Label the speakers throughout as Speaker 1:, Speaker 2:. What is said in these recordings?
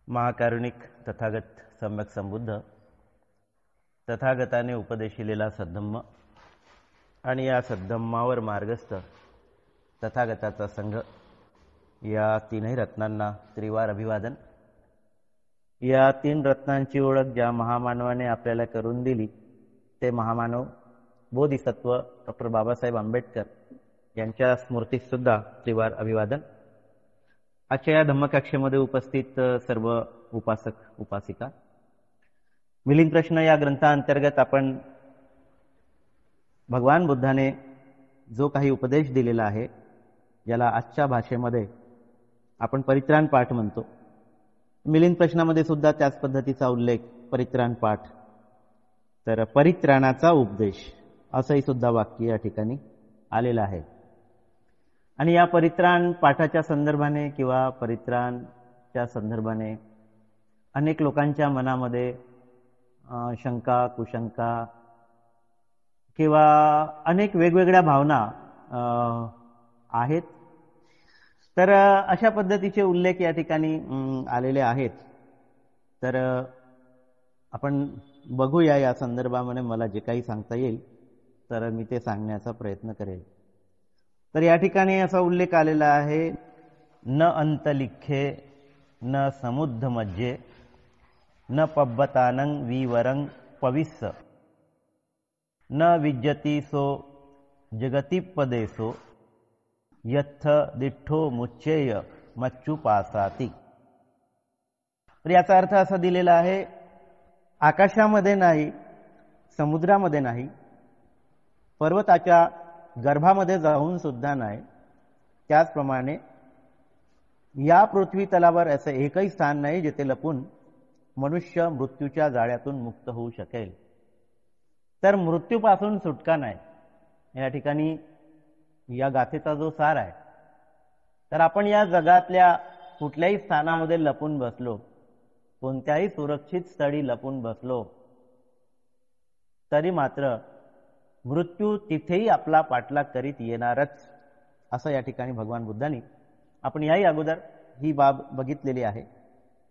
Speaker 1: महाकारुणिक तथागत सम्यक संबुद्ध तथागताने उपदेशिलेला सद्धम्म आणि या सद्धम्मावर मार्गस्थ तथागताचा संघ या तीनही रत्नांना त्रिवार अभिवादन। या तीन रत्नांची ओळख ज्या महामानवाने आपल्याला करून दिली ते महामानव बोधिसत्व डॉक्टर बाबासाहेब आंबेडकर यांच्या स्मृतीस सुद्धा त्रिवार अभिवादन। आजच्या या धम्मकक्षेमध्ये उपस्थित सर्व उपासक उपासिका, मिलिंद प्रश्न या ग्रंथांतर्गत आपण भगवान बुद्धाने जो काही उपदेश दिलेला आहे ज्याला आजच्या भाषेमध्ये आपण परित्राण पाठ म्हणतो, मिलिंद प्रश्नामध्ये सुद्धा त्याच पद्धतीचा उल्लेख परित्राण पाठ, तर परित्राणाचा उपदेश असंही सुद्धा वाक्य या ठिकाणी आलेलं आहे। आणि या परित्राण पाठाच्या संदर्भाने किंवा परित्राणच्या संदर्भाने अनेक लोकांच्या मनामध्ये शंका कुशंका किंवा अनेक वेगवेगळ्या भावना आहेत। तर अशा पद्धतीचे उल्लेख या ठिकाणी आलेले आहेत। तर आपण बघूया या संदर्भामध्ये मला जे काही सांगता येईल तर मी ते सांगण्याचा प्रयत्न करेल। तर या ठिकाणी असा उल्लेख आलेला आहे, न अंतलिखे न समुद्ध मज्जे न पब्बतानं विवरं पविस्स न विज्जती सो जगतिपदेसो यत्थ दिठ्ठो मुच्चेय मच्चू पासाती। तर याचा अर्थ असा दिलेला आहे, आकाशामध्ये नाही, समुद्रामध्ये नाही, पर्वताच्या गर्भामध्ये जाऊन सुद्धा नाही, त्याचप्रमाणे या पृथ्वी तलावर असं एकही स्थान नाही जिथे लपून मनुष्य मृत्यूच्या जाळ्यातून मुक्त होऊ शकेल। तर मृत्यूपासून सुटका नाही या ठिकाणी या गाथेचा जो सार आहे। तर आपण या जगातल्या कुठल्याही स्थानामध्ये लपून बसलो, कोणत्याही सुरक्षित स्थळी लपून बसलो, तरी मात्र मृत्यू तिथेही आपला पाठलाग करीत येणारच, असं या ठिकाणी भगवान बुद्धांनी, आपण याही अगोदर ही बाब बघितलेली आहे।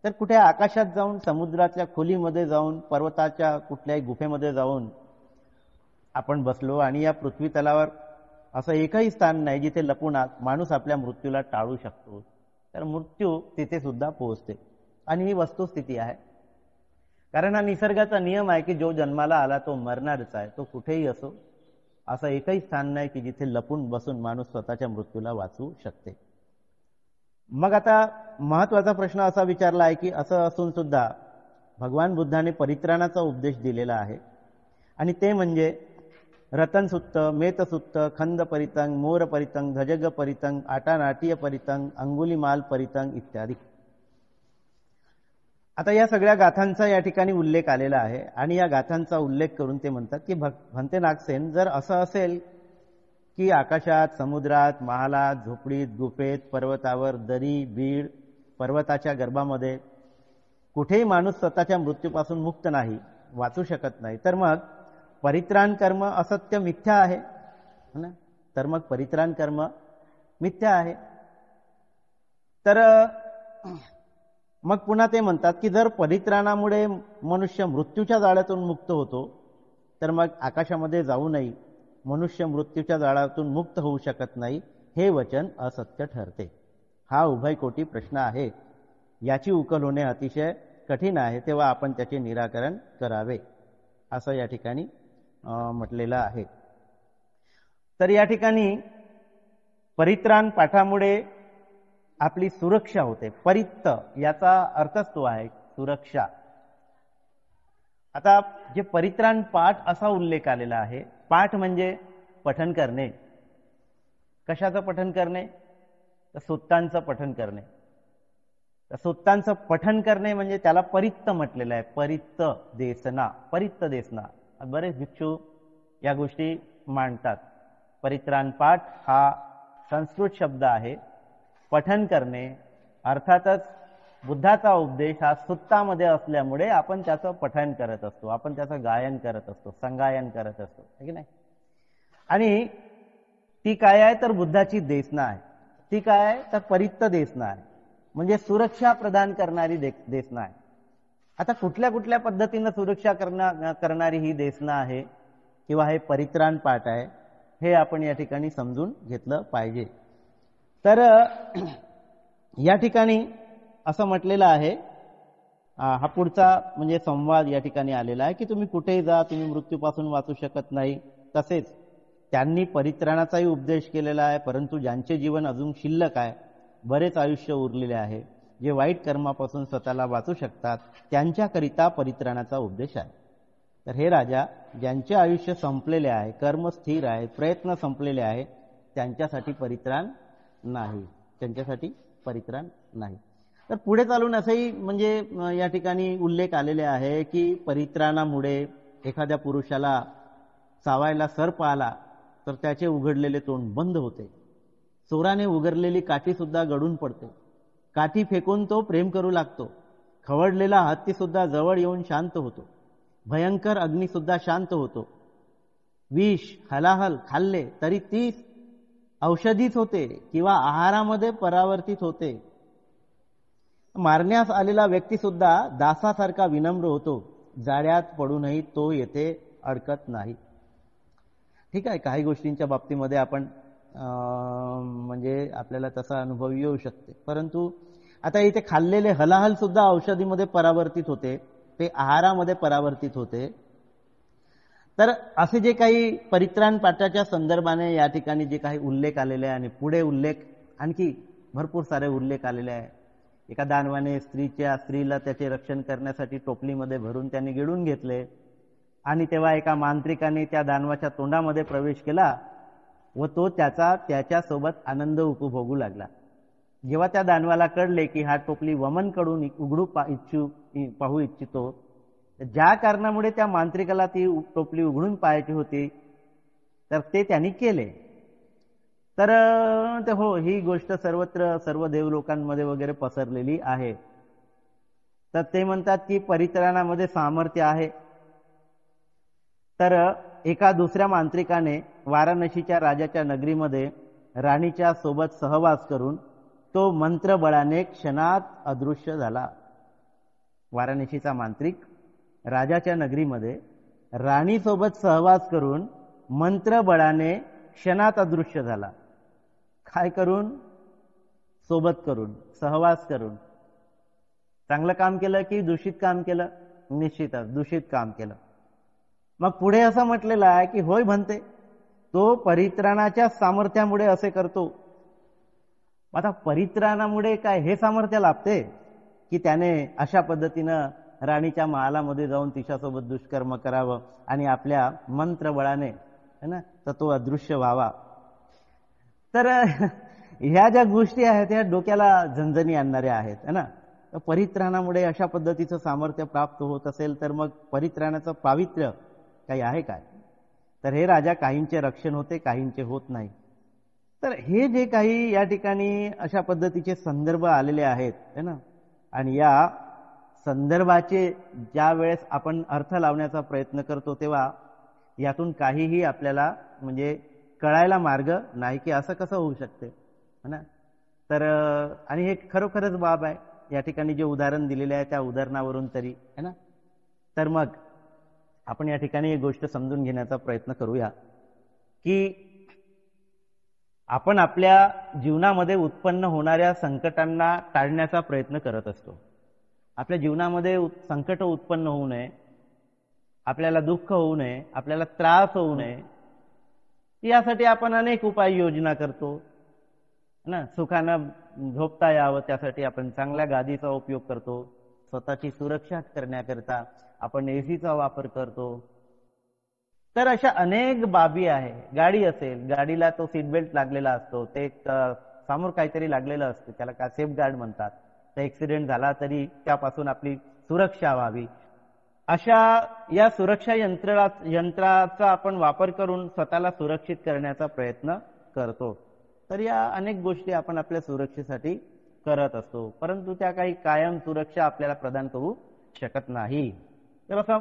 Speaker 1: तर कुठे आकाशात जाऊन, समुद्राच्या खोलीमध्ये जाऊन, पर्वताच्या कुठल्याही गुफेमध्ये जाऊन आपण बसलो आणि या पृथ्वी तलावर असं एकही स्थान नाही जिथे लपून माणूस आपल्या मृत्यूला टाळू शकतो। तर मृत्यू तिथे सुद्धा पोहोचते आणि ही वस्तुस्थिती आहे। कारण हा निसर्गाचा नियम आहे की जो जन्माला आला तो मरणारच आहे, तो कुठेही असो। असं एकही स्थान नाही की जिथे लपून बसून माणूस स्वतःच्या मृत्यूला वाचवू शकते। मग आता महत्वाचा प्रश्न असा विचारला आहे की असं असून सुद्धा भगवान बुद्धाने परित्राणाचा उपदेश दिलेला आहे, आणि ते म्हणजे रतनसुत्त, मेतसुत्त, खंद परितंग, मोर परितंग, धजग परितंग, आटानाटीय परितंग, अंगुलीमाल परितंग इत्यादी। आता या सगळ्या गाथांचा या ठिकाणी उल्लेख आलेला आहे आणि या गाथांचा उल्लेख करून ते म्हणतात की भंते नागसेन, जर असं असेल की आकाशात, समुद्रात, महालात, झोपडीत, गुफेत, पर्वतावर, दरी, बीड, पर्वताच्या गर्भामध्ये कुठेही माणूस स्वतःच्या मृत्यूपासून मुक्त नाही, वाचू शकत नाही, तर मग परित्राण कर्म असत्य मिथ्या आहे ना? तर मग परित्राण कर्म मिथ्या आहे। तर मग पुन्हा ते म्हणतात की जर परित्राणामुळे मनुष्य मृत्यूच्या जाळ्यातून मुक्त होतो, तर मग आकाशामध्ये जाऊनही मनुष्य मृत्यूच्या जाळ्यातून मुक्त होऊ शकत नाही, हे वचन असत्य ठरते। हा उभयकोटी प्रश्न आहे, याची उकल होणे अतिशय कठीण आहे, तेव्हा आपण त्याचे निराकरण करावे, असं या ठिकाणी म्हटलेलं आहे। तर या ठिकाणी परित्राण पाठामुळे आपली सुरक्षा होते। परित्त याचा अर्थच तो आहे सुरक्षा। आता जे परित्राण पाठ असा उल्लेख आलेला आहे, पाठ म्हणजे पठन करणे। कशाचं पठन करणे? तर सुत्तांचं पठन करणे। तर सुत्तांचं पठन करणे म्हणजे त्याला परित्त म्हटलेलं आहे। परित्त देसना, परित्त देसना, बरेच भिक्षू या गोष्टी मांडतात। परित्राण पाठ हा संस्कृत शब्द आहे। पठन करणे अर्थातच बुद्धाचा उपदेश हा सुत्तामध्ये असल्यामुळे आपण त्याचं पठन करत असतो, आपण त्याचं गायन करत असतो, संगायन करत असतो, है की नाही? आणि ती काय आहे तर बुद्धाची देसना आहे। ती काय आहे तर परित्त देसना आहे। म्हणजे सुरक्षा प्रदान करणारी देसना आहे. आता कुठल्या कुठल्या पद्धतीनं सुरक्षा करणारी ही देसना आहे किंवा हे परित्राण पाठ आहे, हे आपण या ठिकाणी समजून घेतलं पाहिजे. तर या ठिकाणी असं म्हटलेलं आहे, हा पुढचा म्हणजे संवाद या ठिकाणी आलेला आहे की तुम्ही कुठेही जा, तुम्ही मृत्यूपासून वाचू शकत नाही. तसेच त्यांनी परित्राणाचाही उपदेश केलेला आहे, परंतु ज्यांचे जीवन अजून शिल्लक आहे, बरेच आयुष्य उरलेले आहे, जे वाईट कर्मापासून स्वतःला वाचू शकतात, त्यांच्याकरिता परित्राणाचा उपदेश आहे. तर हे राजा, ज्यांचे आयुष्य संपलेले आहे, कर्म स्थिर आहे, प्रयत्न संपलेले आहे, त्यांच्यासाठी परित्राण नाही, त्यांच्यासाठी परित्राण नाही. तर पुढे चालून असंही म्हणजे या ठिकाणी उल्लेख आलेले आहे की परित्राणामुळे एखाद्या पुरुषाला चावायला सर्प आला तर त्याचे उघडलेले तोंड बंद होते, चोराने उघडलेली काठी सुद्धा गळून पडते, काठी फेकून तो प्रेम करू लागतो, खवळलेला हत्ती सुद्धा जवळ येऊन शांत होतो, भयंकर अग्नी सुद्धा शांत होतो, विष हलाहल खाल्ले तरी ती औषधीच होते किंवा आहारामध्ये परावर्तित होते, मारण्यास आलेला व्यक्ती सुद्धा दासासारखा विनम्र होतो, जाळ्यात पडूनही तो येथे अडकत नाही. ठीक आहे, काही गोष्टींच्या बाबतीमध्ये आपण म्हणजे आपल्याला तसा अनुभव येऊ शकते, परंतु आता इथे खाल्लेले हलाहल सुद्धा औषधीमध्ये परावर्तित होते, ते आहारामध्ये परावर्तित होते. तर असे जे काही परित्राण पाठाच्या संदर्भाने या ठिकाणी जे काही उल्लेख आलेले आहे आणि पुढे उल्लेख आणखी भरपूर सारे उल्लेख आलेले आहे. एका दानवाने स्त्रीला त्याचे रक्षण करण्यासाठी टोपलीमध्ये भरून त्यांनी गिळून घेतले आणि तेव्हा एका मांत्रिकाने त्या दानवाच्या तोंडामध्ये प्रवेश केला व तो त्याच्यासोबत आनंद उपभोगू लागला. जेव्हा त्या दानवाला कळले की हा टोपली वमनकडून पाहू इच्छितो, ज्या कारणामुळे त्या मांत्रिकाला ती टोपली उघडून पाहायची होती, तर ते त्यांनी केले. तर हो, ही गोष्ट सर्वत्र सर्व देवलोकांमध्ये वगैरे पसरलेली आहे. तर ते म्हणतात की परित्राणामध्ये सामर्थ्य आहे. तर एका दुसऱ्या मांत्रिकाने वाराणसीच्या राजाच्या नगरीमध्ये राणीच्या सोबत सहवास करून तो मंत्रबळाने क्षणात अदृश्य झाला. वाराणसीचा मांत्रिक राजाच्या नगरीमध्ये राणीसोबत सहवास करून मंत्रबळाने क्षणात अदृश्य झाला. काय करून? सोबत करून, सहवास करून. चांगलं काम केलं की दूषित काम केलं? निश्चितच दूषित काम केलं. मग पुढे असं म्हटलेलं आहे की होय म्हणते, तो परित्राणाच्या सामर्थ्यामुळे असे करतो. आता परित्राणामुळे काय हे सामर्थ्य लाभते की त्याने अशा पद्धतीनं राणीच्या महालामध्ये जाऊन तिच्यासोबत दुष्कर्म करावं आणि आपल्या मंत्रबळाने है ना तर तो अदृश्य व्हावा? तर ह्या ज्या गोष्टी आहेत त्या डोक्याला झणझणी आणणाऱ्या आहेत है ना. परित्राणामुळे अशा पद्धतीचं सामर्थ्य प्राप्त होत असेल तर मग परित्राणाचं पावित्र्य काही आहे काय? तर हे राजा, काहींचे रक्षण होते, काहींचे होत नाही. तर हे जे काही या ठिकाणी अशा पद्धतीचे संदर्भ आलेले आहेत है ना, आणि या संदर्भाचे ज्या वेळेस आपण अर्थ लावण्याचा प्रयत्न करतो तेव्हा यातून काहीही आपल्याला म्हणजे कळायला मार्ग नाही की असं कसं होऊ शकते है ना. तर आणि हे खरोखरच बाब आहे. या ठिकाणी जे उदाहरण दिलेले आहे त्या उदाहरणावरून तरी है ना. तर मग आपण या ठिकाणी एक गोष्ट समजून घेण्याचा प्रयत्न करूया की आपण आपल्या जीवनामध्ये उत्पन्न होणाऱ्या संकटांना टाळण्याचा प्रयत्न करत असतो. आपल्या जीवनामध्ये संकट उत्पन्न होऊ नये, आपल्याला दुःख होऊ नये, आपल्याला त्रास होऊ नये, यासाठी आपण अनेक उपाययोजना करतो ना. सुखानं झोपता यावं त्यासाठी आपण चांगल्या गादीचा उपयोग करतो. स्वतःची सुरक्षा करण्याकरता आपण एसीचा वापर करतो. तर अशा अनेक बाबी आहे. गाडी असेल, गाडीला तो सीट बेल्ट लागलेला असतो, ते समोर काहीतरी लागलेलं असतं, त्याला काय सेफ गार्ड म्हणतात. तर ऍक्सिडेंट झाला तरी त्यापासून आपली सुरक्षा व्हावी, अशा या सुरक्षा यंत्राचा आपण वापर करून स्वतःला सुरक्षित करण्याचा प्रयत्न करतो. तर या अनेक गोष्टी आपण आपल्या सुरक्षेसाठी करत असतो, परंतु त्या काही कायम सुरक्षा आपल्याला प्रदान करू शकत नाही. तर असं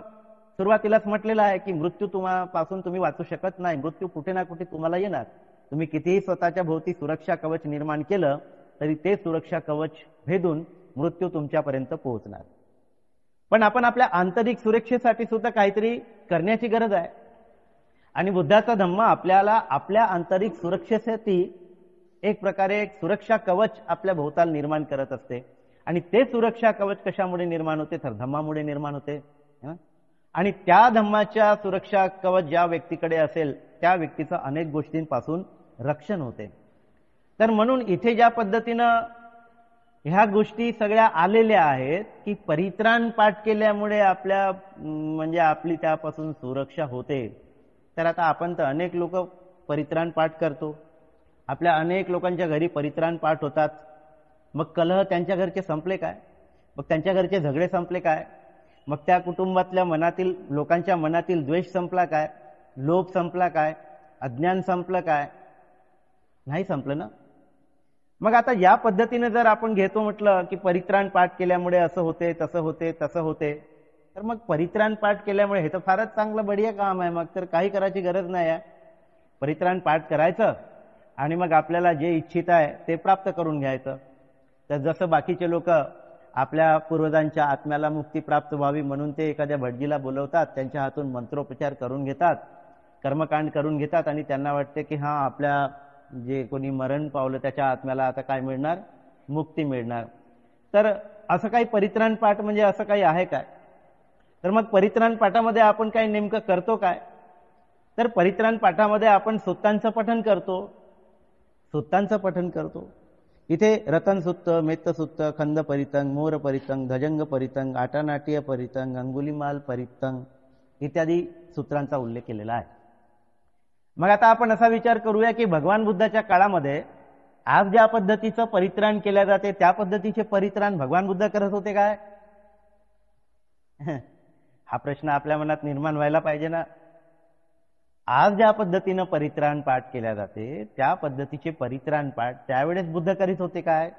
Speaker 1: सुरुवातीलाच म्हटलेलं आहे की मृत्यू पासून तुम्ही वाचू शकत नाही. मृत्यू कुठे ना कुठे तुम्हाला येणार. तुम्ही कितीही स्वतःच्या भोवती सुरक्षा कवच निर्माण केलं तरी ते सुरक्षा कवच भेदून मृत्यू तुमच्यापर्यंत पोहोचणार. पण आपण आपल्या आंतरिक सुरक्षेसाठी सुद्धा काहीतरी करण्याची गरज आहे. आणि बुद्धाचा धम्म आपल्याला आपल्या आंतरिक सुरक्षेसाठी एक प्रकारे एक सुरक्षा कवच आपल्या भोवताल निर्माण करत असते. आणि ते सुरक्षा कवच कशामुळे निर्माण होते? तर धम्मामुळे निर्माण होते. आणि त्या धम्माच्या सुरक्षा कवच ज्या व्यक्तीकडे असेल त्या व्यक्तीचं अनेक गोष्टींपासून रक्षण होते. तर म्हणून इथे ज्या पद्धतीनं ह्या गोष्टी सगळ्या आलेल्या आहेत की परित्राण पाठ केल्यामुळे आपल्या म्हणजे आपली त्यापासून सुरक्षा होते. तर आता आपण तर अनेक लोक परित्राण पाठ करतो, आपल्या अनेक लोकांच्या घरी परित्राण पाठ होतात. मग कलह त्यांच्या घरचे संपले काय? मग त्यांच्या घरचे झगडे संपले काय? मग त्या कुटुंबातल्या मनातील लोकांच्या मनातील द्वेष संपला काय? लोभ संपला काय? अज्ञान संपलं काय? नाही संपलं ना. मग आता या पद्धतीने जर आपण घेतो म्हटलं की परित्राण पाठ केल्यामुळे असं होते, तसं होते, तसं होते, तर मग परित्राण पाठ केल्यामुळे हे तर फारच चांगलं बढिया काम आहे. मग तर काही करायची गरज नाही आहे. परित्राण पाठ करायचं आणि मग आपल्याला जे इच्छित आहे ते प्राप्त करून घ्यायचं. तर जसं बाकीचे लोक आपल्या पूर्वजांच्या आत्म्याला मुक्ती प्राप्त व्हावी म्हणून ते एखाद्या भटजीला बोलवतात, त्यांच्या हातून मंत्रोपचार करून घेतात, कर्मकांड करून घेतात आणि त्यांना वाटते की हा आपल्या जे कोणी मरण पावलं त्याच्या आत्म्याला आता काय मिळणार? मुक्ती मिळणार. तर असं काही परित्राण पाठ म्हणजे असं काही आहे काय? तर मग परित्राण पाठामध्ये आपण काय नेमकं करतो काय? तर परित्राण पाठामध्ये आपण सुत्तांचं पठण करतो. सुत्तांचं पठण करतो. इथे रतन सुत्त, मेत्त सुत्त, खंद परितंग, मोर परितंग, धजंग परितंग, आटानाट्य परितंग, अंगुलीमाल परितंग इत्यादी सूत्रांचा उल्लेख केलेला आहे. मग आता आपण असा विचार करूया की भगवान बुद्धाच्या काळामध्ये आज ज्या पद्धतीचं परित्राण केल्या जाते त्या पद्धतीचे परित्राण भगवान बुद्ध करत होते काय? हा प्रश्न आपल्या मनात निर्माण व्हायला पाहिजे ना. आज ज्या पद्धतीनं परित्राण पाठ केल्या जाते त्या पद्धतीचे परित्राण पाठ त्यावेळेस बुद्ध करीत होते काय?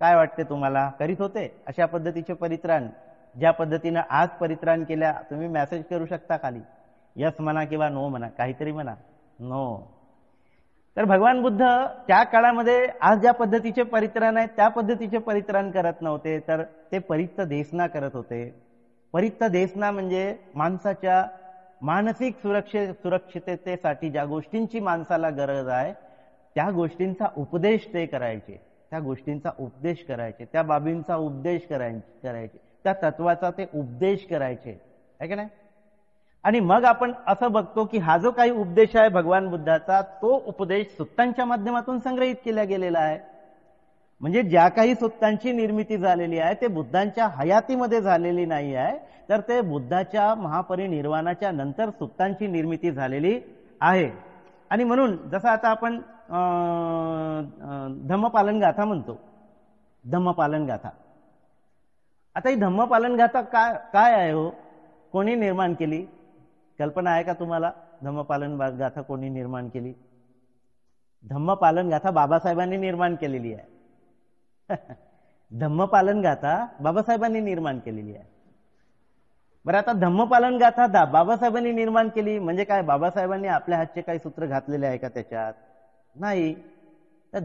Speaker 1: काय वाटते तुम्हाला? करीत होते अशा पद्धतीचे परित्राण? ज्या पद्धतीनं आज परित्राण केल्या, तुम्ही मेसेज करू शकता खाली, यस म्हणा किंवा नो म्हणा, काहीतरी म्हणा, नो. तर भगवान बुद्ध त्या काळामध्ये आज ज्या पद्धतीचे परित्राण आहेत त्या पद्धतीचे परित्राण करत नव्हते, तर ते परित्त देशना करत होते. परित्त देशना म्हणजे माणसाच्या मानसिक सुरक्षिततेसाठी ज्या गोष्टींची माणसाला गरज आहे त्या गोष्टींचा उपदेश ते करायचे, त्या गोष्टींचा उपदेश करायचे, त्या बाबींचा उपदेश करायचे, त्या तत्वाचा ते उपदेश करायचे, आहे की नाही? आणि मग आपण असं बघतो की हा जो काही उपदेश आहे भगवान बुद्धाचा तो उपदेश सुत्तांच्या माध्यमातून संग्रहित केला गेलेला आहे. म्हणजे ज्या काही सुत्तांची निर्मिती झालेली आहे ते बुद्धांच्या हयातीमध्ये झालेली नाही आहे, तर ते बुद्धाच्या महापरिनिर्वाणाच्या नंतर सुत्तांची निर्मिती झालेली आहे. आणि म्हणून जसं आता आपण धम्मपालन गाथा म्हणतो, धम्मपालन गाथा. आता ही धम्मपालन गाथा काय आहे हो? कोणी निर्माण केली? कल्पना आहे का तुम्हाला? धम्मपालन गाथा कोणी निर्माण केली? धम्मपालन गाथा बाबासाहेबांनी निर्माण केलेली आहे. धम्मपालन गाथा बाबासाहेबांनी निर्माण केलेली आहे. बरं, आता धम्मपालन गाथा बाबासाहेबांनी निर्माण केली म्हणजे काय? बाबासाहेबांनी आपल्या हातचे काही सूत्र घातलेले आहे का त्याच्यात? नाही. तर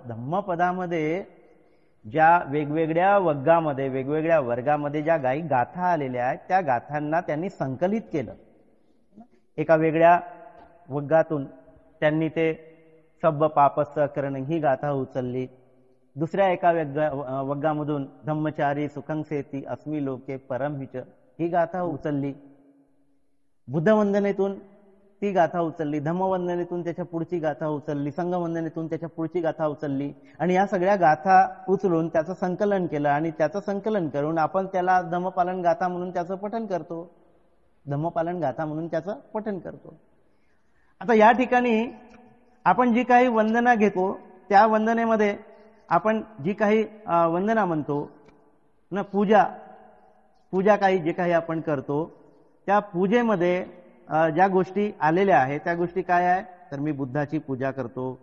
Speaker 1: धम्मपदामध्ये ज्या वेगवेगळ्या वग्गामध्ये, वेगवेगळ्या वर्गामध्ये ज्या काही गाथा आलेल्या आहेत त्या गाथांना त्यांनी संकलित केलं. एका वेगळ्या वग्गातून त्यांनी ते सब्ब पापस्स करण ही गाथा उचलली. दुसऱ्या एका वग्गामधून धम्मचारी सुखं सेती अस्मी लोके परमहिच ही गाथा उचलली. बुद्धवंदनेतून ती गाथा उचलली, धम्मवंदनेतून त्याच्या पुढची गाथा उचलली, संघवंदनेतून त्याच्या पुढची गाथा उचलली आणि या सगळ्या गाथा उचलून त्याचं संकलन केलं आणि त्याचं संकलन करून आपण त्याला धम्मपालन गाथा म्हणून त्याचं पठण करतो. धम्मपालन गाथा म्हणून त्याचं पठण करतो. आता या ठिकाणी आपण जी काही वंदना घेतो त्या वंदनेमध्ये आपण जी काही वंदना म्हणतो ना, पूजा काही जे काही आपण करतो त्या पूजेमध्ये ज्या गोष्टी आलेल्या आहेत त्या गोष्टी काय आहे? तर मी बुद्धाची पूजा करतो,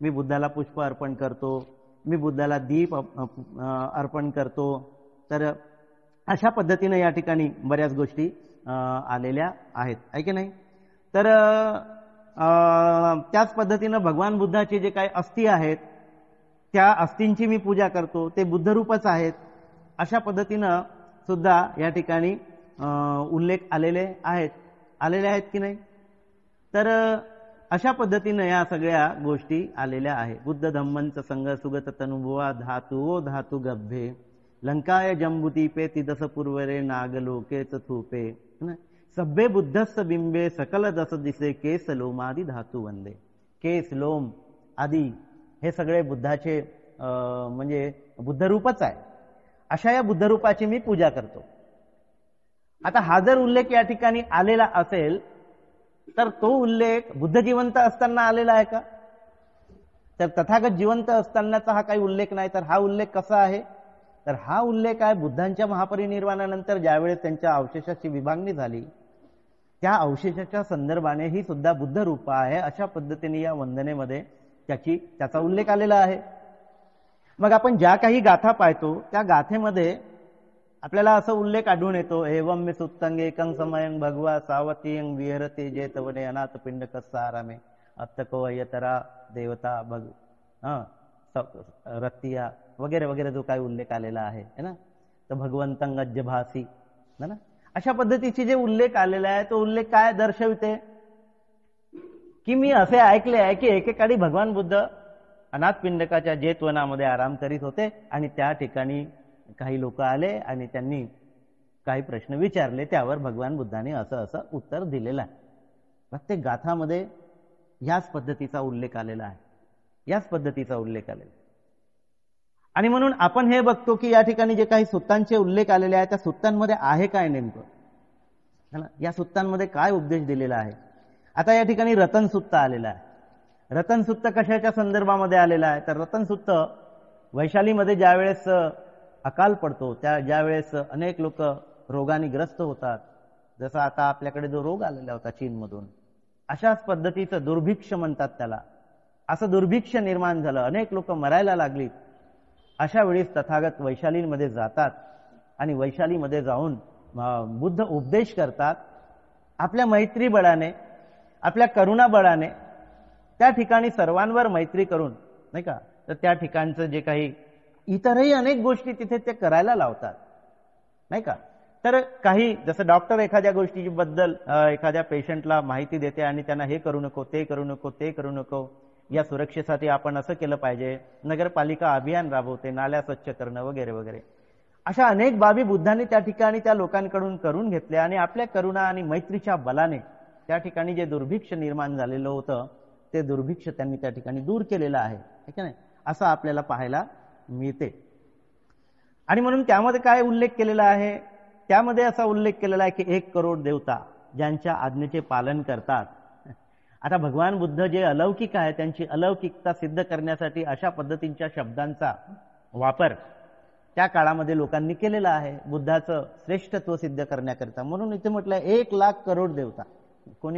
Speaker 1: मी बुद्धाला पुष्प अर्पण करतो, मी बुद्धाला दीप अर्पण करतो. तर अशा पद्धतीने या ठिकाणी बऱ्याच गोष्टी आलेल्या आहेत, आहे की नाही? तर त्याच पद्धतीनं भगवान बुद्धाचे जे काही अस्थी आहेत त्या अस्थींची मी पूजा करतो, ते बुद्धरूपच आहेत, अशा पद्धतीनं सुद्धा या ठिकाणी उल्लेख आलेले आहेत की नाही. तर अशा पद्धतीनं या सगळ्या गोष्टी आलेल्या आहेत. बुद्ध धम्मंच संग सुगत तनुभुवा धातु धातु गभ्भे लंकाय जंबुदीपे तिदस पूर्वरे नागलोकेच थूपे सभ्ये बुद्धस्स बिंबे सकल दस दिसे केस लोमादी धातू वंदे. केस लोम आदी हे सगळे बुद्धाचे म्हणजे बुद्धरूपच आहे. अशा या बुद्धरूपाची मी पूजा करतो. आता हा जर उल्लेख या ठिकाणी आलेला असेल तर तो उल्लेख बुद्ध जिवंत असताना आलेला आहे का? तर तथागत जिवंत असतानाचा हा काही उल्लेख नाही. तर हा उल्लेख कसा आहे? तर हा उल्लेख आहे बुद्धांच्या महापरिनिर्वाणानंतर ज्यावेळेस त्यांच्या अवशेषाची विभागणी झाली त्या अवशेषाच्या संदर्भाने ही सुद्धा बुद्ध रूप आहे, अशा पद्धतीने या वंदनेमध्ये त्याचा उल्लेख आलेला आहे. मग आपण ज्या काही गाथा पाहतो त्या गाथेमध्ये आपल्याला असं उल्लेख आढळून येतो, एवं मे सुत्तंग एकं समयं भगवा सावतीयं विहरते जेतवने अनाथ पिंड कसारामे अत्तको यतरा देवता भग रत्तिया वगैरे वगैरे जो काही उल्लेख आलेला आहे ना, तर भगवंतं गज्जभासी ना, अशा पद्धतीचे जे उल्लेख आलेला आहे तो उल्लेख काय दर्शवते की मी असे ऐकले आहे की एकेकाळी भगवान बुद्ध अनाथ पिंडकाच्या जेतवनामध्ये आराम करीत होते आणि त्या ठिकाणी काही लोक आले आणि त्यांनी काही प्रश्न विचारले, त्यावर भगवान बुद्धांनी असं असं उत्तर दिलेलं आहे. प्रत्येक गाथामध्ये याच पद्धतीचा उल्लेख आलेला आहे, याच पद्धतीचा उल्लेख आलेला. आणि म्हणून आपण हे बघतो की या ठिकाणी जे काही सुत्तांचे उल्लेख आलेले आहेत त्या सुत्तांमध्ये आहे काय नेमकं, या सुत्तांमध्ये काय उपदेश दिलेला आहे. आता या ठिकाणी रतन सुत्त आलेला आहे. रतन सुत्त कशाच्या संदर्भामध्ये आलेला आहे? तर रतन सुत्त वैशालीमध्ये ज्यावेळेस अकाल पडतो, ज्यावेळेस अनेक लोक रोगाने ग्रस्त होतात, जसा आता आपल्याकडे जो रोग आलेला होता चीनमधून, अशाच पद्धतीचं दुर्भिक्ष म्हणतात त्याला, असं दुर्भिक्ष निर्माण झालं, अनेक लोक मरायला लागली. अशा वेळेस तथागत वैशालीमध्ये जातात आणि वैशालीमध्ये जाऊन बुद्ध उपदेश करतात. आपल्या मैत्री बळाने, आपल्या करुणा बळाने त्या ठिकाणी सर्वांवर मैत्री करून, नाही का, तर त्या ठिकाणचं जे काही इतरही अनेक गोष्टी तिथे ते करायला लावतात, नाही का. तर काही जसं डॉक्टर एखाद्या गोष्टी बद्दल एखाद्या पेशंटला माहिती देते आणि त्यांना हे करू नको, ते करू नको, ते करू नको, या सुरक्षेसाठी आपण असं केलं पाहिजे, नगरपालिका अभियान राबवते, नाल्या स्वच्छ करणं वगैरे वगैरे, अशा अनेक बाबी बुद्धांनी त्या ठिकाणी त्या लोकांकडून करून घेतल्या आणि आपल्या करुणा आणि मैत्रीच्या बलाने त्या ठिकाणी जे दुर्भिक्ष निर्माण झालेलं होतं ते दुर्भिक्ष त्यांनी त्या ठिकाणी दूर केलेलं आहे, ठीक आहे, असं आपल्याला पाहायला मिळते. आणि म्हणून त्यामध्ये काय उल्लेख केलेला आहे? त्यामध्ये असा उल्लेख केलेला आहे की 1 करोड देवता ज्यांच्या आज्ञेचे पालन करतात. आता भगवान बुद्ध जे अलौकिक आहे त्यांची अलौकिकता सिद्ध करण्यासाठी अशा पद्धतीच्या शब्दांचा वापर त्या काळामध्ये लोकांनी केलेला आहे बुद्धाचं श्रेष्ठत्व सिद्ध करण्याकरिता. म्हणून इथे म्हटलंय 1 लाख करोड देवता. कोण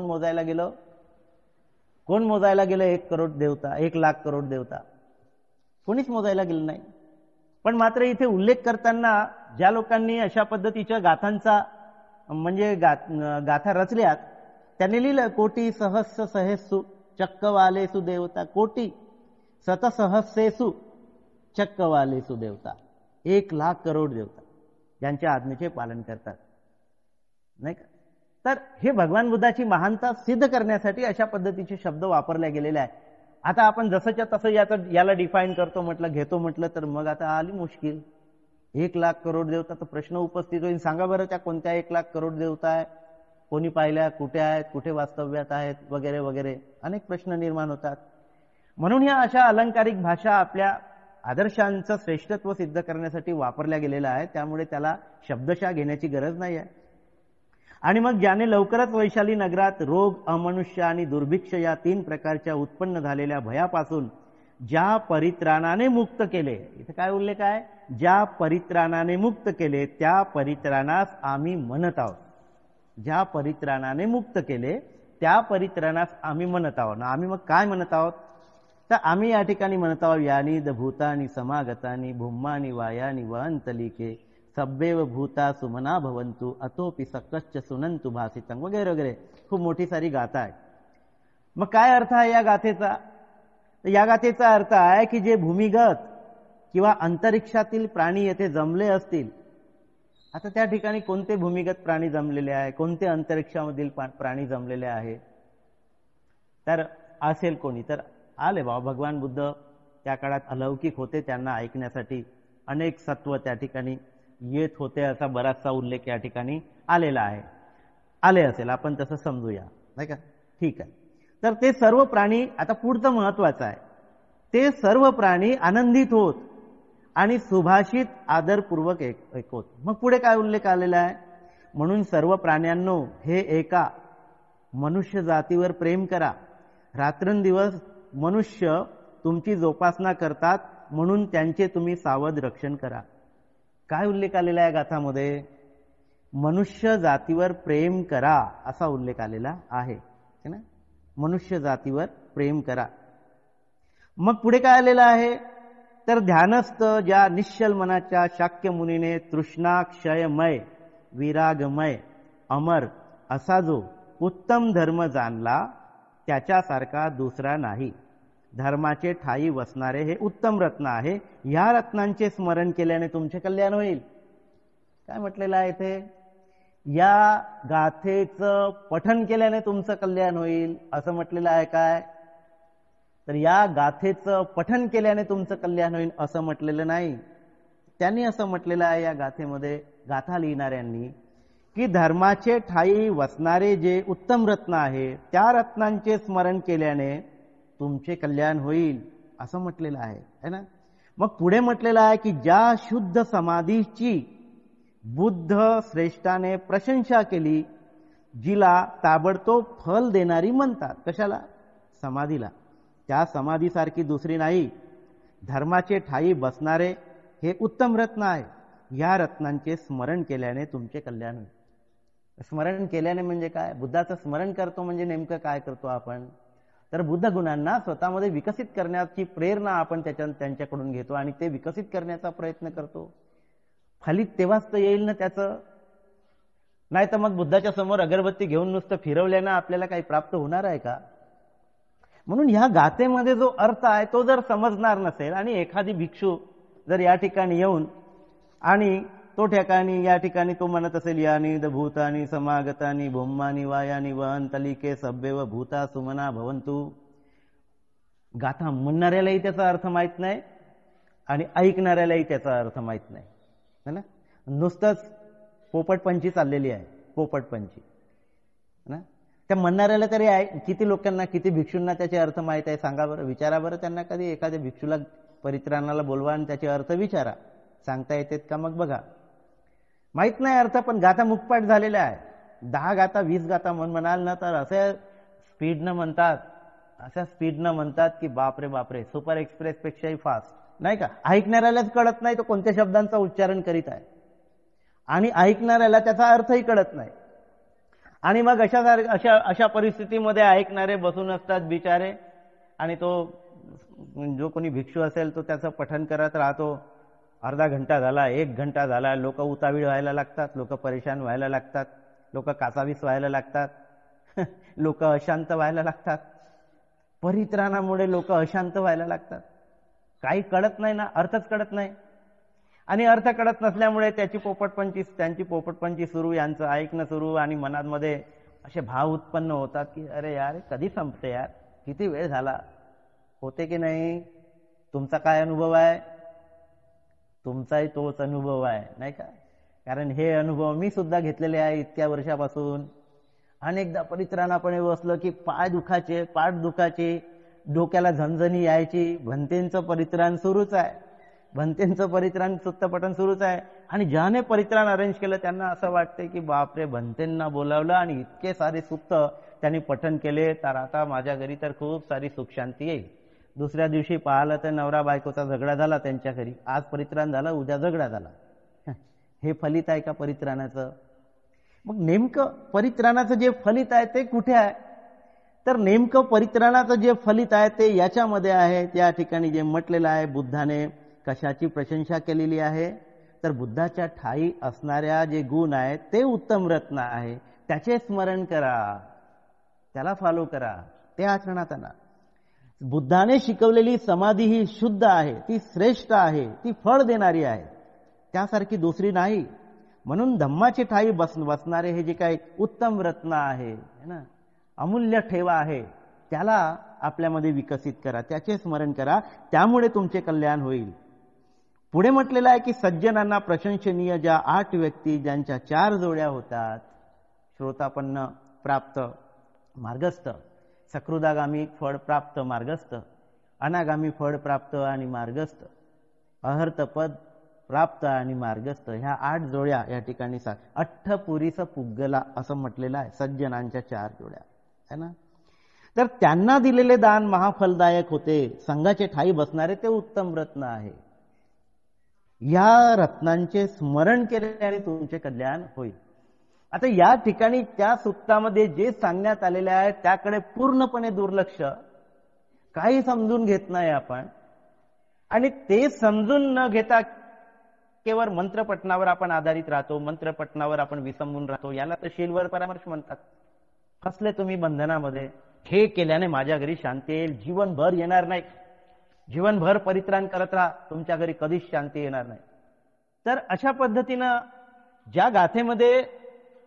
Speaker 1: मोजायला गेलं? कोण मोजायला गेलं 1 करोड देवता, 1 लाख करोड देवता? कोणीच मोजायला गेलं नाही. पण मात्र इथे उल्लेख करताना ज्या लोकांनी अशा पद्धतीच्या गाथांचा म्हणजे गाथा रचल्यात त्यांनी लिहिलं कोटी सहस्र सहेसु चक्कवालेसु देवता, कोटी शतसहस्रेसु चक्कवालेसु देवता. 1 लाख करोड देवता ज्यांच्या आज्ञेचे पालन करतात, नाही का. तर हे भगवान बुद्धाची महानता सिद्ध करण्यासाठी अशा पद्धतीचे शब्द वापरले गेलेले आहे. आता आपण जसंच्या तसं याला डिफाईन करतो म्हटलं तर मग आता आली मुश्किल. 1 लाख करोड देवता, तर प्रश्न उपस्थित होईल, सांगा बरं त्या कोणत्या 1 लाख करोड देवता आहे, कोणी पाहिल्या, कुठे आहेत, कुठे वास्तव्यात आहेत वगैरे वगैरे अनेक प्रश्न निर्माण होतात. म्हणून या अशा अलंकारिक भाषा आपल्या आदर्शांचं श्रेष्ठत्व सिद्ध करण्यासाठी वापरल्या गेलेल्या आहेत, त्यामुळे त्याला शब्दशः घेण्याची गरज नाही आहे. आणि मग ज्याने लवकरच वैशाली नगरात रोग, अमनुष्य आणि दुर्भिक्ष या 3 प्रकारच्या उत्पन्न झालेल्या भयापासून ज्या परित्राणाने मुक्त केले, इथे काय उल्लेख आहे? ज्या परित्राणाने मुक्त केले त्या परित्राणास आम्ही म्हणत आहोत. ज्या परित्राणाने मुक्त केले त्या परित्राणास आम्ही म्हणत आहोत. आम्ही मग काय म्हणत आहोत? तर आम्ही या ठिकाणी म्हणत आहोत यानी द भूतानी समागतानी भूमानी वायानी वहंतलिके सब्बेव भूता सुमना भवंतु अतोपि सकश्च सुनंतु भासितं वगैरे वगैरे खूप मोठी सारी गाथा आहे. मग काय अर्थ आहे या गाथेचा? तर या गाथेचा अर्थ आहे की जे भूमिगत किंवा अंतरिक्षातील प्राणी येथे जमले असतील, आता त्या ठिकाणी कोणते भूमिगत प्राणी जमलेले आहे, कोणते अंतरिक्षामधील प्राणी जमलेले आहे, तर असेल कोणी तर आले बाबा भगवान बुद्ध त्या काळात अलौकिक होते, त्यांना ऐकण्यासाठी अनेक सत्व त्या ठिकाणी येत होते असा बराचसा उल्लेख या ठिकाणी आलेला आहे. आले असेल, आपण तसं समजूया, नाही का? ठीक आहे. तर ते सर्व प्राणी, आता पुढचं महत्वाचं आहे, ते सर्व प्राणी आनंदित होत आणि सुभाषित आदरपूर्वक ऐकवत. मग पुढे काय उल्लेख आलेला आहे? म्हणून सर्व प्राण्यांनो हे एका मनुष्य जातीवर प्रेम करा. रात्रंदिवस मनुष्य तुमची जोपासना करतात, म्हणून त्यांचे तुम्ही सावध रक्षण करा. काय उल्लेख आलेला आहे गाथामध्ये? मनुष्य जातीवर प्रेम करा असा उल्लेख आलेला आहे ना. मनुष्य जातीवर प्रेम करा. मग पुढे काय आलेलं आहे? तर ध्यानस्थ ज्या निश्चल मनाच्या शाक्य मुनीने तृष्णा क्षयमय विरागमय अमर असा जो उत्तम धर्म जाणला, त्याच्यासारखा दुसरा नाही. धर्माचे ठाई वसणारे हे उत्तम रत्न आहे. ह्या रत्नांचे स्मरण केल्याने तुमचे कल्याण होईल. काय म्हटलेलं आहे इथे? या गाथेचं पठन केल्याने तुमचं कल्याण होईल असं म्हटलेलं आहे. काय तर या गाथेचं पठन केल्याने तुमचं कल्याण होईल असं म्हटलेलं नाही. त्यांनी असं म्हटलेलं आहे या गाथेमध्ये, गाथा लिहिणाऱ्यांनी, की धर्माचे ठाई वसणारे जे उत्तम रत्न आहे, त्या रत्नांचे स्मरण केल्याने तुमचे कल्याण होईल असं म्हटलेलं आहे, है ना. मग पुढे म्हटलेलं आहे की ज्या शुद्ध समाधीची बुद्ध श्रेष्ठाने प्रशंसा केली, जिला ताबडतोब फल देणारी म्हणतात. कशाला? समाधीला. त्या समाधीसारखी दुसरी नाही. धर्माचे ठाई बसणारे हे उत्तम रत्न आहे. या रत्नांचे स्मरण केल्याने तुमचे कल्याण होईल. स्मरण केल्याने म्हणजे काय? बुद्धाचं स्मरण करतो म्हणजे नेमकं काय करतो आपण? तर बुद्ध गुणांना स्वतःमध्ये विकसित करण्याची प्रेरणा आपण त्यांच्याकडून घेतो आणि ते विकसित करण्याचा प्रयत्न करतो. फलित तेव्हाच तर येईल ना त्याचं. नाही तर मग बुद्धाच्या समोर अगरबत्ती घेऊन नुसतं फिरवल्यानं आपल्याला काही प्राप्त होणार आहे का? म्हणून ह्या गाथेमध्ये जो अर्थ आहे तो जर समजणार नसेल आणि एखादी भिक्षू जर या ठिकाणी येऊन आणि तो ठिकाणी या ठिकाणी तो म्हणत असेल, यानी द भूतानी समागतानी भूमानी वायानी वहंतलिके सभ्यव भूता सुमना भवंतु. गाथा म्हणणाऱ्यालाही त्याचा अर्थ माहित नाही आणि ऐकणाऱ्यालाही त्याचा अर्थ माहित नाही, है ना. नुसतंच पोपटपंची चाललेली आहे, पोपटपंची ना. त्या म्हणणाऱ्याला तरी आहे, किती लोकांना, किती भिक्षूंना त्याचे अर्थ माहित आहे सांगा बरं, विचारा बरं त्यांना. कधी एखाद्या भिक्षूला परित्राणाला बोलवा आणि त्याचे अर्थ विचारा, सांगता येतात का? मग बघा, माहित नाही अर्थ, पण गाथा मुखपाठ झालेल्या आहे. 10 गाथा 20 गाथा म्हणाल ना तर असे स्पीडनं म्हणतात, अशा स्पीडनं म्हणतात की बापरे बापरे, सुपर एक्सप्रेस पेक्षाही फास्ट, नाही का. ऐकणाऱ्यालाच कळत नाही तो कोणत्या शब्दांचा उच्चारण करीत आहे आणि ऐकणाऱ्याला त्याचा अर्थही कळत नाही. आणि मग अशा परिस्थितीमध्ये ऐकणारे बसून असतात बिचारे आणि तो जो कोणी भिक्षू असेल तो त्याचं पठण करत राहतो. अर्धा घंटा झाला, 1 घंटा झाला, लोक उतावीळ व्हायला लागतात, लोक परेशान व्हायला लागतात, लोक कासावीस व्हायला लागतात, लोक अशांत व्हायला लागतात. परित्राणामुळे लोक अशांत व्हायला लागतात. काही कळत नाही ना, अर्थच कळत नाही. आणि अर्थ कळत नसल्यामुळे त्यांची पोपटपंची सुरू, यांचं ऐकणं सुरू आणि मनामध्ये असे भाव उत्पन्न होतात की अरे यार कधी संपते यार, किती वेळ झाला. होते की नाही? तुमचा काय अनुभव आहे? तुमचाही तोच अनुभव आहे, नाही का. कारण हे अनुभव मी सुद्धा घेतलेले आहे इतक्या वर्षापासून. अनेकदा परित्राणापणे बसलं की पाय दुखाचे, पाठ दुखाचे, डोक्याला झणझणी यायची. भंतेंचं परित्राण सुरूच आहे, भंतेंचं परित्राण सुत्तपठण सुरूच आहे. आणि ज्याने परित्राण अरेंज केलं त्यांना असं वाटते की बापरे, भंतेंना बोलावलं आणि इतके सारे सुक्त त्यांनी पठण केले, तर आता माझ्या घरी तर खूप सारी सुख शांती येईल. दुसऱ्या दिवशी पाहिलं तर नवरा बायकोचा झगडा झाला त्यांच्या घरी. आज परित्राण झालं, उद्या झगडा झाला. हे फलित आहे का परित्राणाचं? मग नेमकं परित्राणाचं जे फलित आहे ते कुठे आहे? तर नेमकं परित्राणाचं जे फलित आहे ते याच्यामध्ये आहे. त्या ठिकाणी जे म्हटलेलं आहे, बुद्धाने कशाची प्रशंसा केलेली आहे? तर बुद्धाच्या ठाई असणाऱ्या जे गुण आहेत ते उत्तम रत्न आहे, त्याचे स्मरण करा, त्याला फॉलो करा, ते आचरणात आणा. बुद्धाने शिकवलेली समाधी ही शुद्ध आहे, ती श्रेष्ठ आहे, ती फळ देणारी आहे, त्यासारखी दुसरी नाही. म्हणून धम्माची ठाई बसणारे हे जे काही उत्तम रत्न आहे ना, अमूल्य ठेवा आहे, त्याला आपल्यामध्ये विकसित करा, त्याचे स्मरण करा, त्यामुळे तुमचे कल्याण होईल. पुढे म्हटलेलं आहे की सज्जनांना प्रशंसनीय ज्या 8 व्यक्ती ज्यांच्या 4 जोड्या होतात, श्रोतापन्न प्राप्त मार्गस्थ, सकृदागामी फळ प्राप्त मार्गस्थ, अनागामी फळ प्राप्त आणि मार्गस्थ, अहर्तपद प्राप्त आणि मार्गस्थ, ह्या 8 जोड्या या ठिकाणी अठ्ठपुरीस पुग्गला असं म्हटलेलं आहे. सज्जनांच्या 4 जोड्या है ना. तर त्यांना दिलेले दान महाफलदायक होते. संघाचे ठाई बसणारे ते उत्तम रत्न आहे. या रत्नांचे स्मरण केल्याने तुमचे कल्याण होईल. आता या ठिकाणी त्या सूक्तामध्ये जे सांगण्यात आलेले आहे त्याकडे पूर्णपणे दुर्लक्ष, काही समजून घेत नाही आपण, आणि ते समजून न घेता केवळ मंत्रपठणावर आपण आधारित राहतो, मंत्रपठणावर आपण विसंबून राहतो. याला तर शीलवर परामर्श म्हणतात. कसले तुम्ही बंधनामध्ये, हे केल्याने माझ्या घरी शांती येईल, जीवनभर येणार नाही, जीवनभर परित्राण करत राहा, तुमच्या घरी कधीच शांती येणार नाही. तर अशा पद्धतीनं ज्या गाथेमध्ये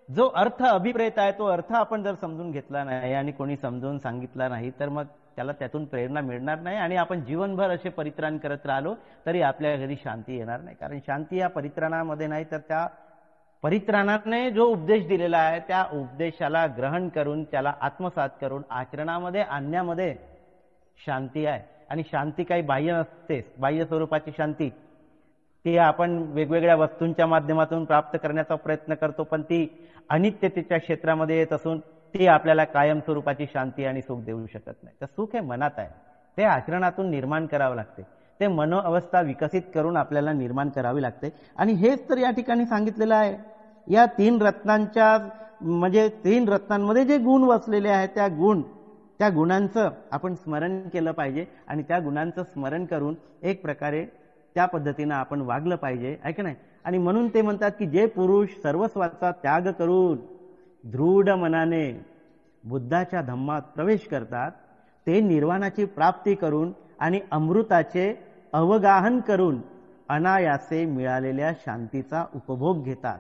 Speaker 1: जो अर्थ अभिप्रेत आहे तो अर्थ आपण जर समजून घेतला नाही आणि कोणी समजून सांगितला नाही तर मग त्याला त्यातून प्रेरणा मिळणार नाही, आणि आपण जीवनभर असे परित्राण करत राहिलो तरी आपल्या घरी शांती येणार नाही. कारण शांती या परित्राणामध्ये नाही, तर त्या परित्राणाने जो उपदेश दिलेला आहे त्या उपदेशाला ग्रहण करून त्याला आत्मसात करून आचरणामध्ये आणण्यामध्ये शांती आहे. आणि शांती काही बाह्य नसते, बाह्य स्वरूपाची शांती ती आपण वेगवेगळ्या वस्तूंच्या माध्यमातून प्राप्त करण्याचा प्रयत्न करतो, पण ती अनित्यतेच्या क्षेत्रामध्ये येत असून ती आपल्याला कायम स्वरूपाची शांती आणि सुख देऊ शकत नाही. तर सुख हे मनात आहे, ते आचरणातून निर्माण करावं लागते, ते मनोअवस्था विकसित करून आपल्याला निर्माण करावी लागते. आणि हेच तर या ठिकाणी सांगितलेलं आहे. या 3 रत्नांच्या म्हणजे 3 रत्नांमध्ये जे गुण वसलेले आहेत त्या गुणांचं आपण स्मरण केलं पाहिजे, आणि त्या गुणांचं स्मरण करून एक प्रकारे त्या पद्धतीनं आपण वागलं पाहिजे, आहे की नाही. आणि म्हणून ते म्हणतात की जे पुरुष सर्वस्वाचा त्याग करून दृढ मनाने बुद्धाच्या धम्मात प्रवेश करतात ते निर्वाणाची प्राप्ती करून आणि अमृताचे अवगाहन करून अनायासे मिळालेल्या शांतीचा उपभोग घेतात.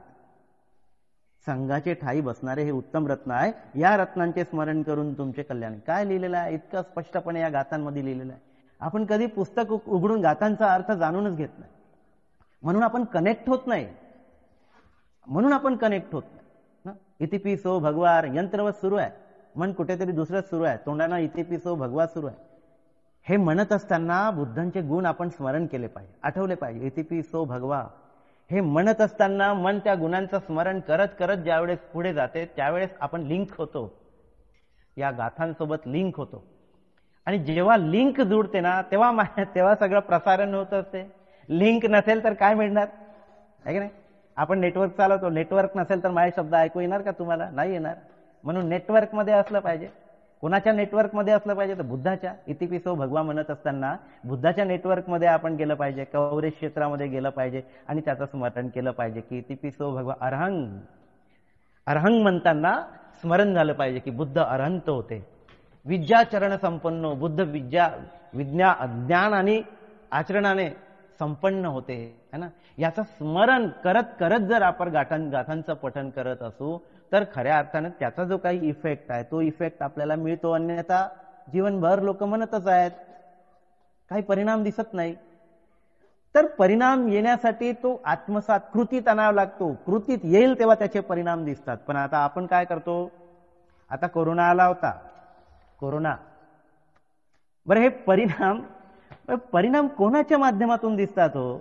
Speaker 1: संघाचे ठाई बसणारे हे उत्तम रत्न आहे. या रत्नांचे स्मरण करून तुमचे कल्याण. काय लिहिलेलं आहे इतकं स्पष्टपणे या गाथांमध्ये लिहिलेलं आहे. आपण कधी पुस्तक उघडून गाथांचा अर्थ जाणूनच घेत नाही, म्हणून आपण कनेक्ट होत नाही, इतिपिसो भगवार यंत्रवत सुरू आहे, मन कुठेतरी दुसरंच सुरू आहे, तोंडाना इतिपिसो भगवा सुरू आहे. हे म्हणत असताना बुद्धांचे गुण आपण स्मरण केले पाहिजे, आठवले पाहिजे. इतिपिसो भगवा हे म्हणत असताना मन त्या गुणांचं स्मरण करत करत ज्यावेळेस पुढे जाते त्यावेळेस आपण लिंक होतो, या गाथांसोबत लिंक होतो. आणि जेव्हा लिंक जुळते ना तेव्हा सगळं प्रसारण होत असते. लिंक नसेल तर काय मिळणार, आहे की नाही. आपण नेटवर्क चालवतो, नेटवर्क नसेल तर माझे शब्द ऐकू येणार का तुम्हाला, नाही येणार. म्हणून नेटवर्क मध्ये असलं पाहिजे. कोणाच्या नेटवर्क मध्ये असलं पाहिजे तर बुद्धाच्या. इतिपिसो भगवा म्हणत असताना बुद्धाच्या नेटवर्क मध्ये आपण गेलं पाहिजे, कवरेज क्षेत्रामध्ये गेलं पाहिजे आणि त्याचं स्मरण केलं पाहिजे की इतिपिसो भगवा अरहंग म्हणताना स्मरण झालं पाहिजे की बुद्ध अरहंत होते, विद्याचरण संपन्न, बुद्ध ज्ञान आणि आचरणाने संपन्न होते, है ना. याचं स्मरण करत करत जर आपण गाथांचं पठन करत असू तर खऱ्या अर्थाने त्याचा जो काही इफेक्ट आहे तो इफेक्ट आपल्याला मिळतो. अन्यथा जीवनभर लोक म्हणतच आहेत, काही परिणाम दिसत नाही. तर परिणाम येण्यासाठी तो आत्मसात कृतीत आणावा लागतो. कृतीत येईल तेव्हा त्याचे परिणाम दिसतात. पण आता आपण काय करतो, आता कोरोना आला होता, कोरोना बरं, हे परिणाम कोणाच्या माध्यमातून दिसतात हो,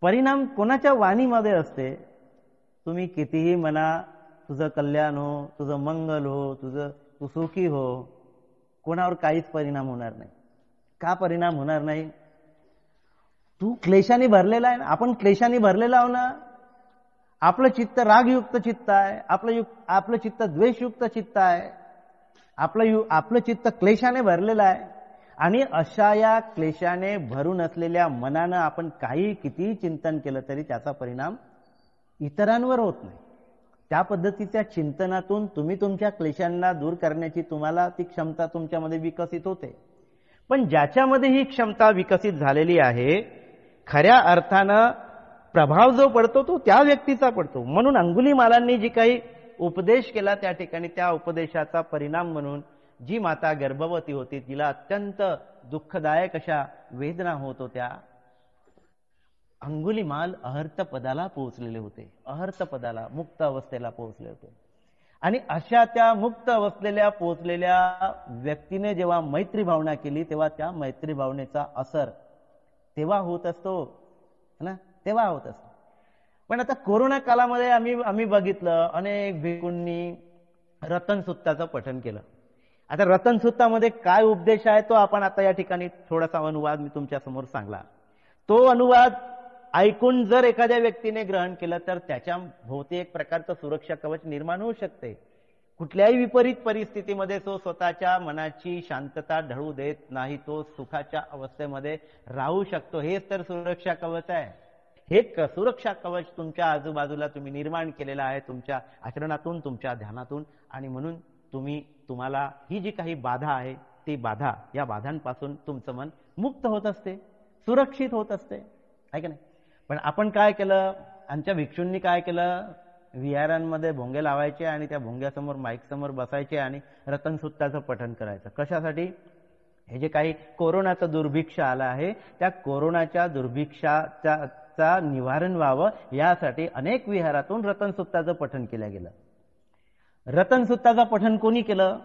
Speaker 1: परिणाम कोणाच्या वाणीमध्ये असते. तुम्ही कितीही म्हणा तुझं कल्याण हो, तुझं मंगल हो, तू सुखी हो, कोणावर काहीच परिणाम होणार नाही. का परिणाम होणार नाही, तू क्लेशाने भरलेला आहे ना, आपण क्लेशाने भरलेला आहो ना. आपलं चित्त रागयुक्त चित्त आहे, आपलं चित्त द्वेषयुक्त चित्त आहे, आपलं चित्त क्लेशाने भरलेलं आहे. आणि अशा या क्लेशाने भरून असलेल्या मनानं आपण कितीही चिंतन केलं तरी त्याचा परिणाम इतरांवर होत नाही. त्या पद्धतीच्या चिंतनातून तुम्ही तुमच्या क्लेशांना दूर करण्याची तुम्हाला ती क्षमता तुमच्यामध्ये विकसित होते. पण ज्याच्यामध्ये ही क्षमता विकसित झालेली आहे, खऱ्या अर्थानं प्रभाव जो पडतो तो त्या व्यक्तीचा पडतो. म्हणून अंगुलीमालांनी जी काही उपदेश केला त्या ठिकाणी त्या उपदेशाचा परिणाम म्हणून जी माता गर्भवती होती तिला अत्यंत दुःखदायक अशा वेदना होत होत्या. अंगुलीमाल अहर्त पदाला पोहोचलेले होते, अहर्त पदाला, मुक्त अवस्थेला पोहोचले होते. आणि अशा त्या मुक्त अवस्थेला पोहोचलेल्या व्यक्तीने जेव्हा मैत्री भावना केली तेव्हा त्या मैत्री भावनेचा असर तेव्हा होत असतो ना, तेव्हा होत असतो. पण आता कोरोना कालामध्ये आम्ही बघितलं अनेक भिक्खूंनी रतनसुत्ताचं पठण केलं. आता रतनसुत्तामध्ये काय उपदेश आहे तो आपण आता या ठिकाणी थोडासा अनुवाद मी तुमच्या समोर सांगला. तो अनुवाद ऐकून जर एखाद्या व्यक्तीने ग्रहण केलं तर त्याच्या भोवती एक प्रकारचं सुरक्षा कवच निर्माण होऊ शकते. कुठल्याही विपरीत परिस्थितीमध्ये तो स्वतःच्या मनाची शांतता ढळू देत नाही, तो सुखाच्या अवस्थेमध्ये राहू शकतो. हेच तर सुरक्षा कवच आहे. हे सुरक्षा कवच तुमच्या आजूबाजूला तुम्ही निर्माण केलेलं आहे तुमच्या आचरणातून, तुमच्या ध्यानातून. आणि म्हणून तुम्हाला ही जी काही बाधा आहे ती बाधा, या बाधांपासून तुमचं मन मुक्त होत असते, सुरक्षित होत असते, आहे की नाही. पण आपण काय केलं, आमच्या भिक्षूंनी काय केलं, विहारांमध्ये भोंगे लावायचे आणि त्या भोंग्यासमोर माईक समोर बसायचे आणि रतनसुत्ताचं पठण करायचं. कशासाठी? हे जे काही कोरोनाचं दुर्भिक्ष आलं आहे त्या कोरोनाच्या दुर्भिक्षाचा निवारण व्हावं यासाठी अनेक विहारातून रतनसुत्ताचं पठण केलं गेलं. रतनसुत्ताचं पठण कोणी केलं?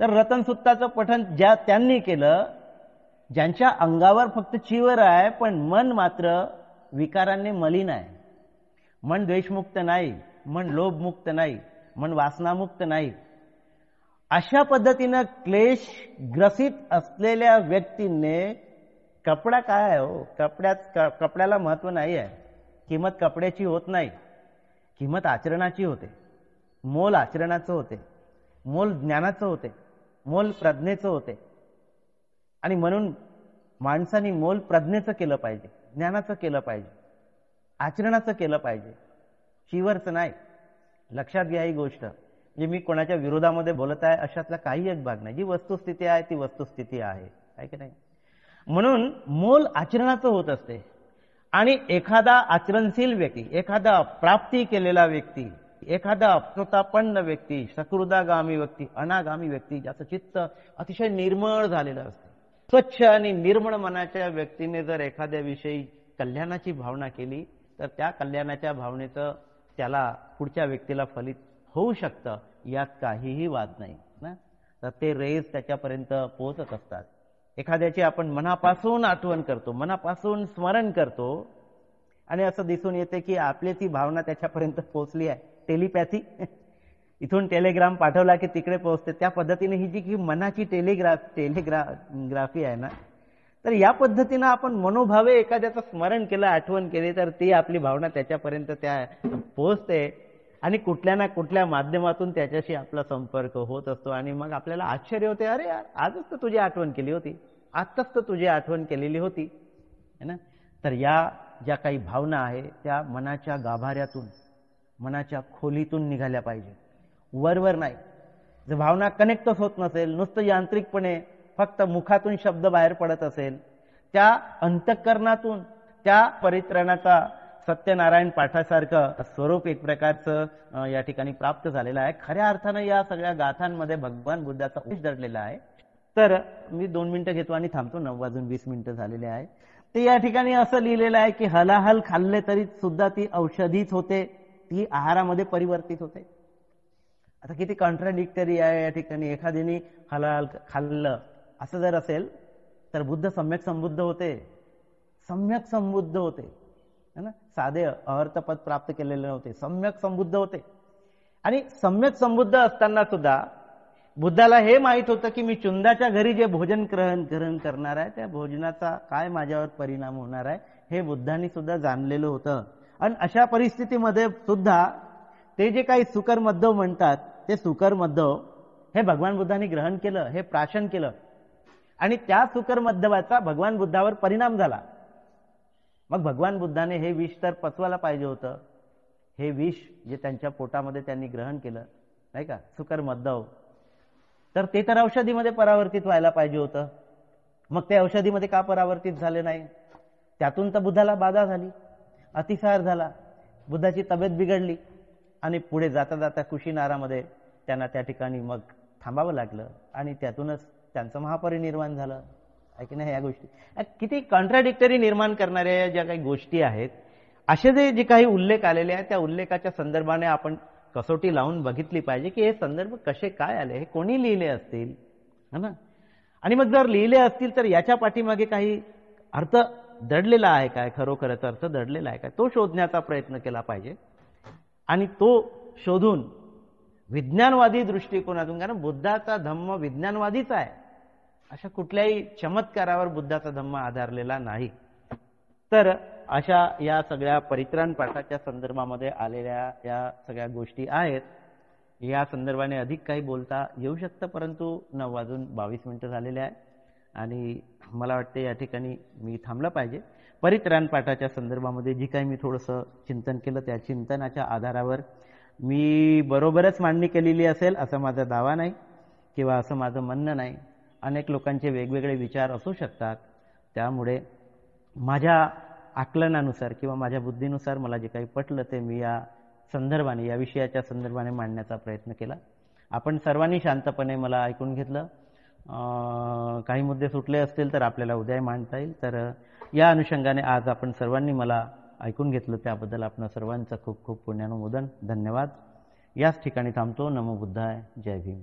Speaker 1: तर रतनसुत्ताचं पठण त्यांनी केलं ज्यांच्या अंगावर फक्त चिवर आहे पण मन मात्र विकारांनी मलिन आहे. मन द्वेषमुक्त नाही, मन लोभमुक्त नाही, मन वासनामुक्त नाही. अशा पद्धतीनं क्लेश ग्रसित असलेल्या व्यक्तीने, कपडा काय आहे हो, कपड्याला महत्व नाही आहे. किंमत कपड्याची होत नाही, किंमत आचरणाची होते. मोल आचरणाचं होते, मोल ज्ञानाचं होते, मोल प्रज्ञेचं होते. आणि म्हणून माणसाने मोल प्रज्ञेचं केलं पाहिजे, ज्ञानाचं केलं पाहिजे, आचरणाचं केलं पाहिजे, शिवरचं नाही. लक्षात घ्या ही गोष्ट. म्हणजे मी कोणाच्या विरोधामध्ये बोलत आहे अशातला काही एक भाग नाही. जी वस्तुस्थिती आहे ती वस्तुस्थिती आहे की नाही. म्हणून मोल आचरणाचं होत असते. आणि एखादा आचरणशील व्यक्ती, एखादा प्राप्ती केलेला व्यक्ती, एखादा अपनोतापन्न व्यक्ती, सकृदागामी व्यक्ती, अनागामी व्यक्ती, ज्याचं चित्त अतिशय निर्मळ झालेलं असते, स्वच्छ आणि निर्मळ मनाच्या व्यक्तीने जर एखाद्याविषयी कल्याणाची भावना केली तर त्या कल्याणाच्या भावनेचं त्याला पुढच्या व्यक्तीला फलित होऊ शकतं, यात काहीही वाद नाही ना. तर ते रेस त्याच्यापर्यंत पोहोचत असतात. एखाद्याची आपण मनापासून आठवण करतो, मनापासून स्मरण करतो आणि असं दिसून येते की आपली ती भावना त्याच्यापर्यंत पोहोचली आहे. टेलिपॅथी, इथून टेलिग्राम पाठवला की तिकडे पोहोचते. त्या पद्धतीने ही जी मनाची टेलिग्राफी आहे ना, तर या पद्धतीनं आपण मनोभावे एखाद्याचं स्मरण केलं, आठवण केली तर ती आपली भावना त्याच्यापर्यंत त्या पोहोचते आणि कुठल्या ना कुठल्या माध्यमातून त्याच्याशी आपला संपर्क होत असतो. आणि मग आपल्याला आश्चर्य होते, अरे यार आजच तर तुझी आठवण केली होती, आत्ताच तर तुझी आठवण केलेली होती, है ना. तर या ज्या काही भावना आहे त्या मनाच्या गाभाऱ्यातून, मनाच्या खोलीतून निघाल्या पाहिजे, वरवर नाही. जर भावना कनेक्टच होत नसेल, नुसतं यांत्रिकपणे फक्त मुखातून शब्द बाहेर पडत असेल, त्या अंतःकरणातून त्या परित्राणाचा सत्यनारायण पाठासारखं स्वरूप एक प्रकारचं या ठिकाणी प्राप्त झालेलं आहे. खऱ्या अर्थानं या सगळ्या गाथांमध्ये भगवान बुद्धाचा उपदेश दडलेला आहे. तर मी 2 मिनिटं घेतो आणि थांबतो, 9:20 झालेले आहे. ते या ठिकाणी असं लिहिलेलं आहे की हलाहल खाल्ले तरी सुद्धा ती औषधीच होते, ती आहारामध्ये परिवर्तित होते. आता किती कॉन्ट्राडिक्टरी आहे या ठिकाणी. एखाद्याने हलाल खाल्लं असं जर असेल तर बुद्ध सम्यक संबुद्ध होते, सम्यक संबुद्ध होते, है ना. साधे अर्थपद प्राप्त केलेले नव्हते, सम्यक संबुद्ध होते. आणि सम्यक संबुद्ध असताना सुद्धा बुद्धाला हे माहित होतं की मी चुंदाच्या घरी जे भोजन ग्रहण करणार आहे त्या भोजनाचा काय माझ्यावर परिणाम होणार आहे हे बुद्धांनी सुद्धा जाणलेलं होतं. आणि अशा परिस्थितीमध्ये सुद्धा ते जे काही सुकर मद्धव म्हणतात ते सुकर मद्धव हे भगवान बुद्धांनी ग्रहण केलं, हे प्राशन केलं आणि त्या सुकर मद्धवाचा भगवान बुद्धावर परिणाम झाला. मग भगवान बुद्धाने हे विष तर पचवायला पाहिजे होतं. हे विष जे त्यांच्या पोटामध्ये त्यांनी ग्रहण केलं नाही का, सुकर मद्धव, तर ते तर औषधीमध्ये परावर्तित व्हायला पाहिजे होतं. मग ते औषधीमध्ये का परावर्तित झाले नाही? त्यातून तर बुद्धाला बाधा झाली, अतिसार झाला, बुद्धाची तब्येत बिघडली आणि पुढे जाता जाता कुशीनारामध्ये त्यांना त्या ठिकाणी मग थांबावं लागलं आणि त्यातूनच त्यांचं महापरिनिर्वाण झालं. आहे की नाही? या गोष्टी किती कॉन्ट्राडिक्टरी निर्माण करणाऱ्या ज्या काही गोष्टी आहेत, असे जे काही उल्लेख आलेले आहेत, त्या उल्लेखाच्या संदर्भाने आपण कसोटी लावून बघितली पाहिजे की हे संदर्भ कसे काय आले, हे कोणी लिहिले असतील, है ना? आणि मग जर लिहिले असतील तर याच्या पाठीमागे काही अर्थ दडलेला आहे काय, खरोखरच अर्थ दडलेला आहे काय, तो शोधण्याचा प्रयत्न केला पाहिजे. आणि तो शोधून विज्ञानवादी दृष्टिकोनातून, कारण बुद्धाचा धम्म विज्ञानवादीच आहे, अशा कुठल्याही चमत्कारावर बुद्धाचा धम्म आधारलेला नाही. तर अशा या सगळ्या परित्राण पाठाच्या संदर्भामध्ये आलेल्या या सगळ्या गोष्टी आहेत. या संदर्भाने अधिक काही बोलता येऊ शकतं, परंतु 9:22 झालेले आहे आणि मला वाटते या ठिकाणी मी थांबलं पाहिजे. परित्राण पाठाच्या संदर्भामध्ये जी काही मी थोडंसं चिंतन केलं, त्या चिंतनाच्या आधारावर मी बरोबरच मांडणी केलेली असेल असं माझा दावा नाही किंवा असं माझं म्हणणं नाही. अनेक लोकांचे वेगवेगळे विचार असू शकतात. त्यामुळे माझ्या आकलनानुसार किंवा माझ्या बुद्धीनुसार मला जे काही पटलं ते मी या संदर्भाने, या विषयाच्या संदर्भाने मांडण्याचा प्रयत्न केला. आपण सर्वांनी शांतपणे मला ऐकून घेतलं. काही मुद्दे सुटले असतील तर आपल्याला उद्या मांडता येईल. तर या अनुषंगाने आज आपण सर्वांनी मला ऐकून घेतलं, त्याबद्दल आपण सर्वांचं खूप खूप पुण्यानुमोदन. धन्यवाद. याच ठिकाणी थांबतो. नमो बुद्धाय. जय भीम.